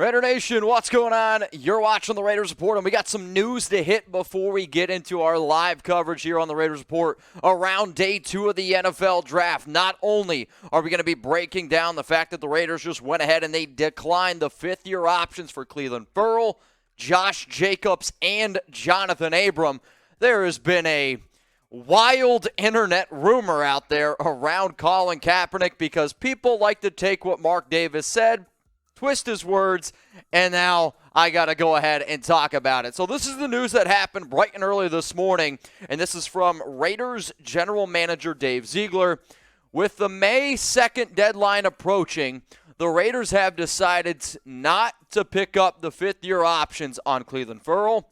Raider Nation, what's going on? You're watching the Raiders Report, and we got some news to hit before we get into our live coverage here on the Raiders Report around day 2 of the NFL Draft. Not only are we going to be breaking down the fact that the Raiders just went ahead and they declined the fifth-year options for Clelin Ferrell, Josh Jacobs, and Johnathan Abram, there has been a wild internet rumor out there around Colin Kaepernick because people like to take what Mark Davis said, twist his words, and now I got to go ahead and talk about it. So this is the news that happened bright and early this morning, and this is from Raiders general manager Dave Ziegler. With the May 2nd deadline approaching, the Raiders have decided not to pick up the fifth-year options on Clelin Ferrell,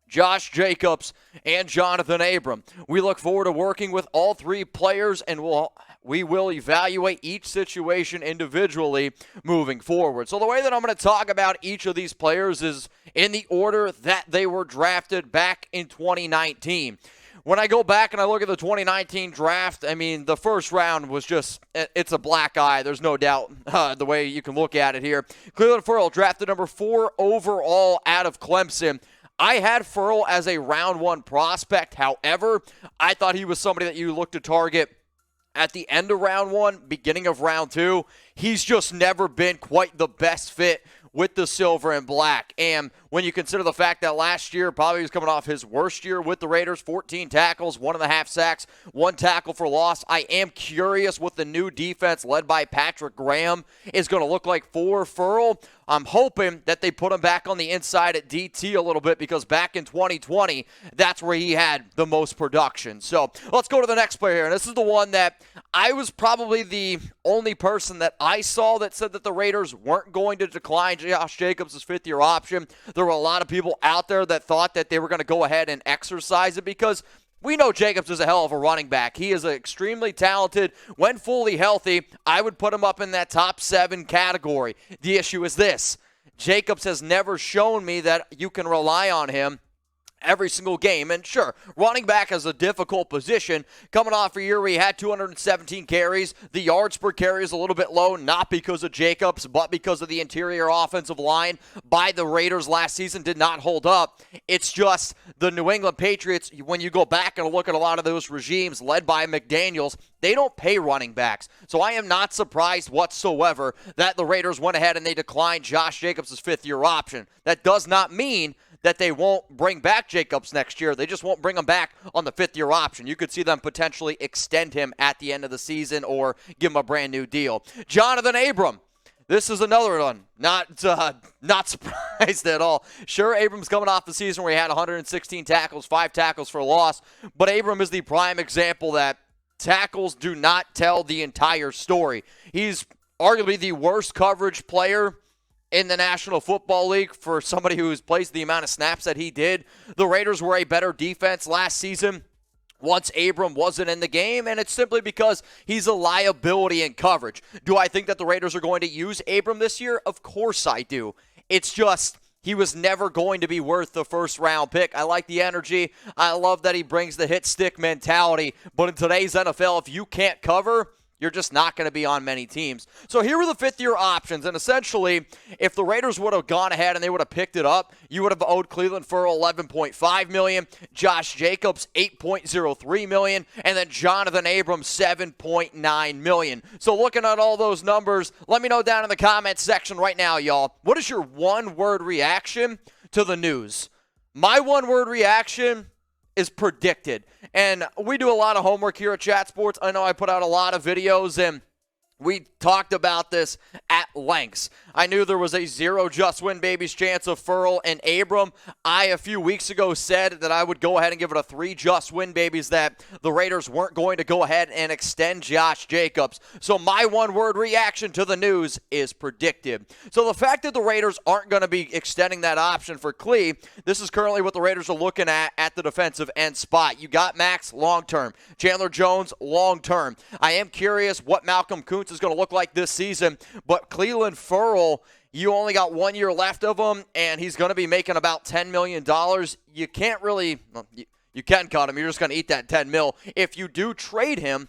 Josh Jacobs, and Johnathan Abram. We look forward to working with all three players, and we will evaluate each situation individually moving forward. So the way that I'm going to talk about each of these players is in the order that they were drafted back in 2019. When I go back and I look at the 2019 draft, I mean, the first round was just, it's a black eye. There's no doubt the way you can look at it here. Clelin Ferrell drafted number 4 overall out of Clemson. I had Ferrell as a round 1 prospect. However, I thought he was somebody that you look to target at the end of round 1, beginning of round 2. He's just never been quite the best fit with the silver and black. And when you consider the fact that last year probably was coming off his worst year with the Raiders, 14 tackles, 1.5 sacks, 1 tackle for loss, I am curious what the new defense led by Patrick Graham is going to look like for Ferrell. I'm hoping that they put him back on the inside at DT a little bit because back in 2020, that's where he had the most production. So let's go to the next player here. And this is the one that I was probably the only person that I saw that said that the Raiders weren't going to decline Josh Jacobs' fifth-year option. There were a lot of people out there that thought that they were going to go ahead and exercise it because we know Jacobs is a hell of a running back. He is extremely talented. When fully healthy, I would put him up in that top 7 category. The issue is this. Jacobs has never shown me that you can rely on him every single game. And sure, running back is a difficult position. Coming off a year where he had 217 carries, the yards per carry is a little bit low, not because of Jacobs, but because of the interior offensive line by the Raiders last season did not hold up. It's just the New England Patriots, when you go back and look at a lot of those regimes led by McDaniels, they don't pay running backs. So I am not surprised whatsoever that the Raiders went ahead and they declined Josh Jacobs' fifth-year option. That does not mean that they won't bring back Jacobs next year. They just won't bring him back on the fifth-year option. You could see them potentially extend him at the end of the season or give him a brand new deal. Johnathan Abram. This is another one. Not surprised at all. Sure, Abram's coming off the season where he had 116 tackles, 5 tackles for loss, but Abram is the prime example that tackles do not tell the entire story. He's arguably the worst coverage player in the National Football League for somebody who's played the amount of snaps that he did. The Raiders were a better defense last season once Abram wasn't in the game, and it's simply because he's a liability in coverage. Do I think that the Raiders are going to use Abram this year? Of course I do. It's just he was never going to be worth the first-round pick. I like the energy. I love that he brings the hit-stick mentality, but in today's NFL, if you can't cover, you're just not going to be on many teams. So here were the fifth-year options, and essentially, if the Raiders would have gone ahead and they would have picked it up, you would have owed Clelin Ferrell $11.5 million, Josh Jacobs $8.03 million, and then Johnathan Abram $7.9 million. So looking at all those numbers, let me know down in the comments section right now, y'all. What is your one-word reaction to the news? My one-word reaction is predicted. And we do a lot of homework here at Chat Sports. I know I put out a lot of videos, and we talked about this at lengths. I knew there was a 0 just win babies chance of Ferrell and Abram. A few weeks ago, said that I would go ahead and give it a 3 just win babies, that the Raiders weren't going to go ahead and extend Josh Jacobs. So my one-word reaction to the news is predictive. So the fact that the Raiders aren't going to be extending that option for Clee, this is currently what the Raiders are looking at the defensive end spot. You got Max long-term, Chandler Jones long-term. I am curious what Malcolm Kuntz is going to look like this season, but Clelin Ferrell, you only got 1 year left of him, and he's going to be making about $10 million. You can't really, you can cut him. You're just going to eat that $10 million. If you do trade him,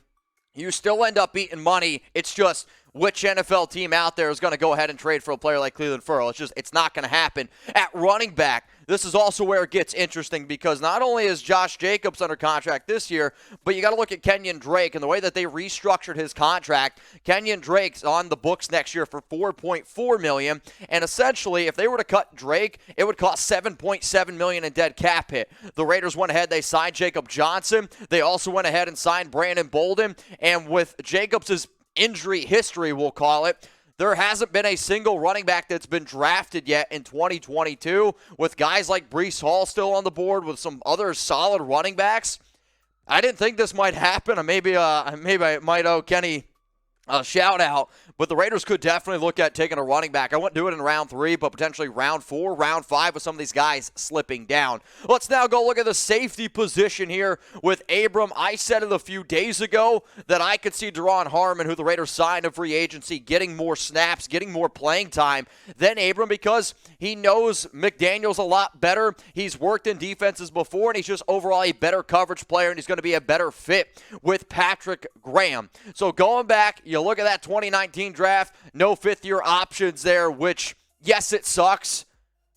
you still end up eating money. It's just which NFL team out there is going to go ahead and trade for a player like Clelin Ferrell. It's not going to happen. At running back, this is also where it gets interesting because not only is Josh Jacobs under contract this year, but you got to look at Kenyon Drake and the way that they restructured his contract. Kenyon Drake's on the books next year for $4.4 million, and essentially, if they were to cut Drake, it would cost $7.7 million in dead cap hit. The Raiders went ahead, they signed Jacob Johnson. They also went ahead and signed Brandon Bolden, and with Jacobs' injury history, we'll call it, there hasn't been a single running back that's been drafted yet in 2022 with guys like Breece Hall still on the board with some other solid running backs. I didn't think this might happen. Maybe I might owe Kenny a shout out, but the Raiders could definitely look at taking a running back. I wouldn't do it in round 3, but potentially round 4, round 5 with some of these guys slipping down. Let's now go look at the safety position here with Abram. I said it a few days ago that I could see Deron Harmon, who the Raiders signed in free agency, getting more snaps, getting more playing time than Abram because he knows McDaniels a lot better. He's worked in defenses before, and he's just overall a better coverage player, and he's going to be a better fit with Patrick Graham. So going back, you look at that 2019 draft, no fifth-year options there, which, yes, it sucks,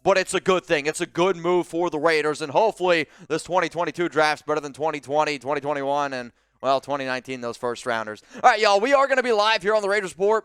but it's a good thing. It's a good move for the Raiders, and hopefully this 2022 draft's better than 2020, 2021, and, well, 2019, those first-rounders. All right, y'all, we are going to be live here on the Raiders Report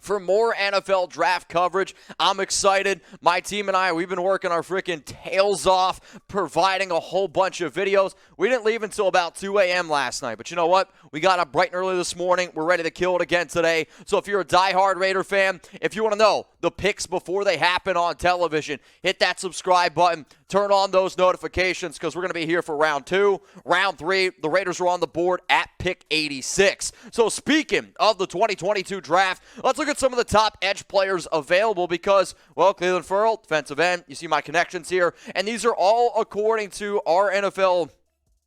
for more NFL draft coverage. I'm excited. My team and I, we've been working our freaking tails off, providing a whole bunch of videos. We didn't leave until about 2 a.m. last night, but you know what? We got up bright and early this morning. We're ready to kill it again today. So if you're a diehard Raider fan, if you want to know the picks before they happen on television, hit that subscribe button. Turn on those notifications because we're going to be here for round 2. Round 3, the Raiders are on the board at pick 86. So speaking of the 2022 draft, let's look at some of the top edge players available because, well, Clelin Ferrell, defensive end. You see my connections here. And these are all according to our NFL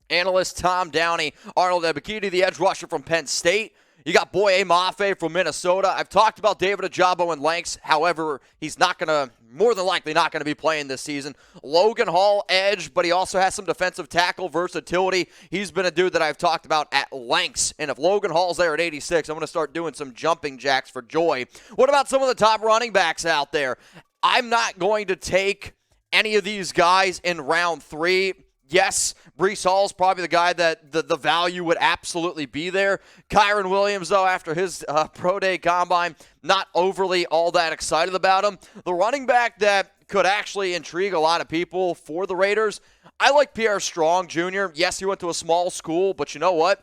analyst, Tom Downey. Arnold Ebiketie, the edge rusher from Penn State. You got Boye Mafe from Minnesota. I've talked about David Ojabo and Lanks. However, he's more than likely not going to be playing this season. Logan Hall, edge, but he also has some defensive tackle versatility. He's been a dude that I've talked about at lengths. And if Logan Hall's there at 86, I'm going to start doing some jumping jacks for joy. What about some of the top running backs out there? I'm not going to take any of these guys in round 3. Yes, Breece Hall's probably the guy that the value would absolutely be there. Kyron Williams, though, after his pro day combine, not overly all that excited about him. The running back that could actually intrigue a lot of people for the Raiders, I like Pierre Strong Jr. Yes, he went to a small school, but you know what?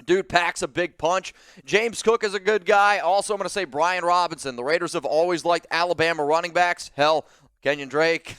Dude packs a big punch. James Cook is a good guy. Also, I'm going to say Brian Robinson. The Raiders have always liked Alabama running backs. Hell, Kenyon Drake,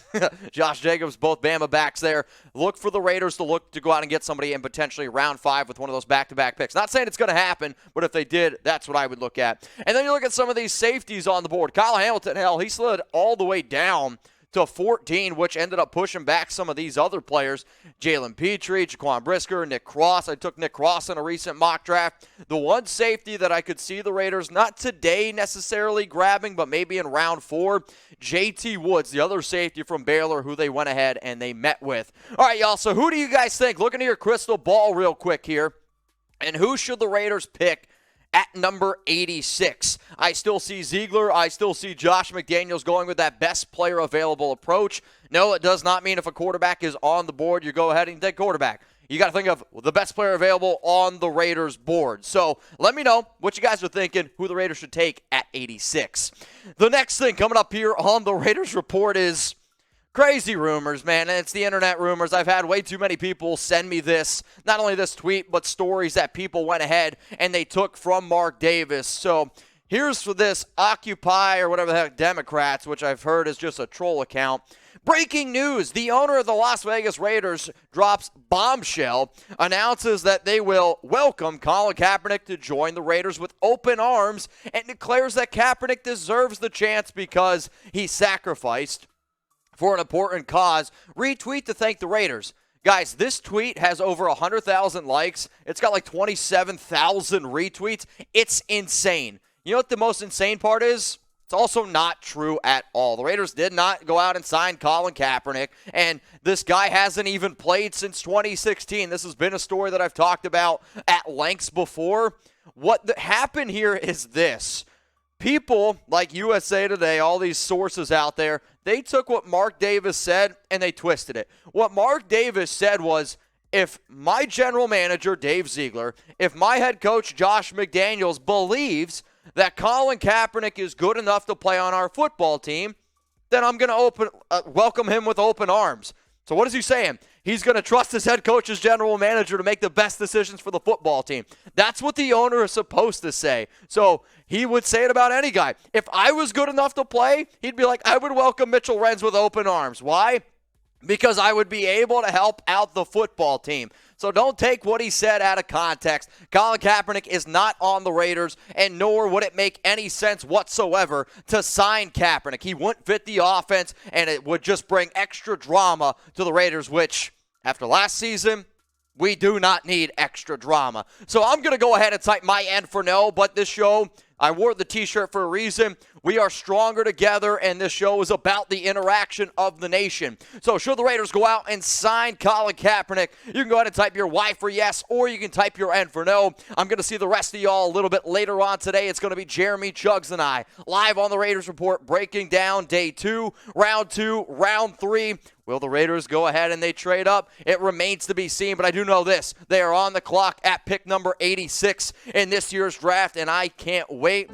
Josh Jacobs, both Bama backs there. Look for the Raiders to go out and get somebody in potentially round 5 with one of those back-to-back picks. Not saying it's going to happen, but if they did, that's what I would look at. And then you look at some of these safeties on the board. Kyle Hamilton, hell, he slid all the way down to 14, which ended up pushing back some of these other players. Jalen Petrie, Jaquan Brisker, Nick Cross. I took Nick Cross in a recent mock draft. The one safety that I could see the Raiders, not today necessarily grabbing, but maybe in round 4, JT Woods, the other safety from Baylor, who they went ahead and they met with. All right, y'all, so who do you guys think? Look into your crystal ball real quick here. And who should the Raiders pick at number 86? I still see Ziegler. I still see Josh McDaniels going with that best player available approach. No, it does not mean if a quarterback is on the board, you go ahead and take quarterback. You got to think of the best player available on the Raiders board. So let me know what you guys are thinking, who the Raiders should take at 86. The next thing coming up here on the Raiders Report is crazy rumors, man, and it's the internet rumors. I've had way too many people send me this, not only this tweet, but stories that people went ahead and they took from Mark Davis. So here's for this Occupy or whatever the heck Democrats, which I've heard is just a troll account. Breaking news, the owner of the Las Vegas Raiders drops bombshell, announces that they will welcome Colin Kaepernick to join the Raiders with open arms, and declares that Kaepernick deserves the chance because he sacrificed for an important cause. Retweet to thank the Raiders. Guys, this tweet has over 100,000 likes. It's got like 27,000 retweets. It's insane. You know what the most insane part is? It's also not true at all. The Raiders did not go out and sign Colin Kaepernick, and this guy hasn't even played since 2016. This has been a story that I've talked about at lengths before. What happened here is this. People like USA Today, all these sources out there, they took what Mark Davis said and they twisted it. What Mark Davis said was, if my general manager, Dave Ziegler, if my head coach, Josh McDaniels, believes that Colin Kaepernick is good enough to play on our football team, then I'm going to welcome him with open arms. So what is he saying? He's going to trust his head coach as general manager to make the best decisions for the football team. That's what the owner is supposed to say. So he would say it about any guy. If I was good enough to play, he'd be like, I would welcome Mitchell Renz with open arms. Why? Because I would be able to help out the football team. So don't take what he said out of context. Colin Kaepernick is not on the Raiders, and nor would it make any sense whatsoever to sign Kaepernick. He wouldn't fit the offense, and it would just bring extra drama to the Raiders, which, after last season, we do not need extra drama. So I'm going to go ahead and type my end for no, but this show, I wore the t-shirt for a reason. We are stronger together, and this show is about the interaction of the nation. So should the Raiders go out and sign Colin Kaepernick, you can go ahead and type your Y for yes, or you can type your N for no. I'm going to see the rest of y'all a little bit later on today. It's going to be Jeremy Chugs and I, live on the Raiders Report, breaking down day 2, round 2, round 3. Will the Raiders go ahead and they trade up? It remains to be seen, but I do know this. They are on the clock at pick number 86 in this year's draft, and I can't wait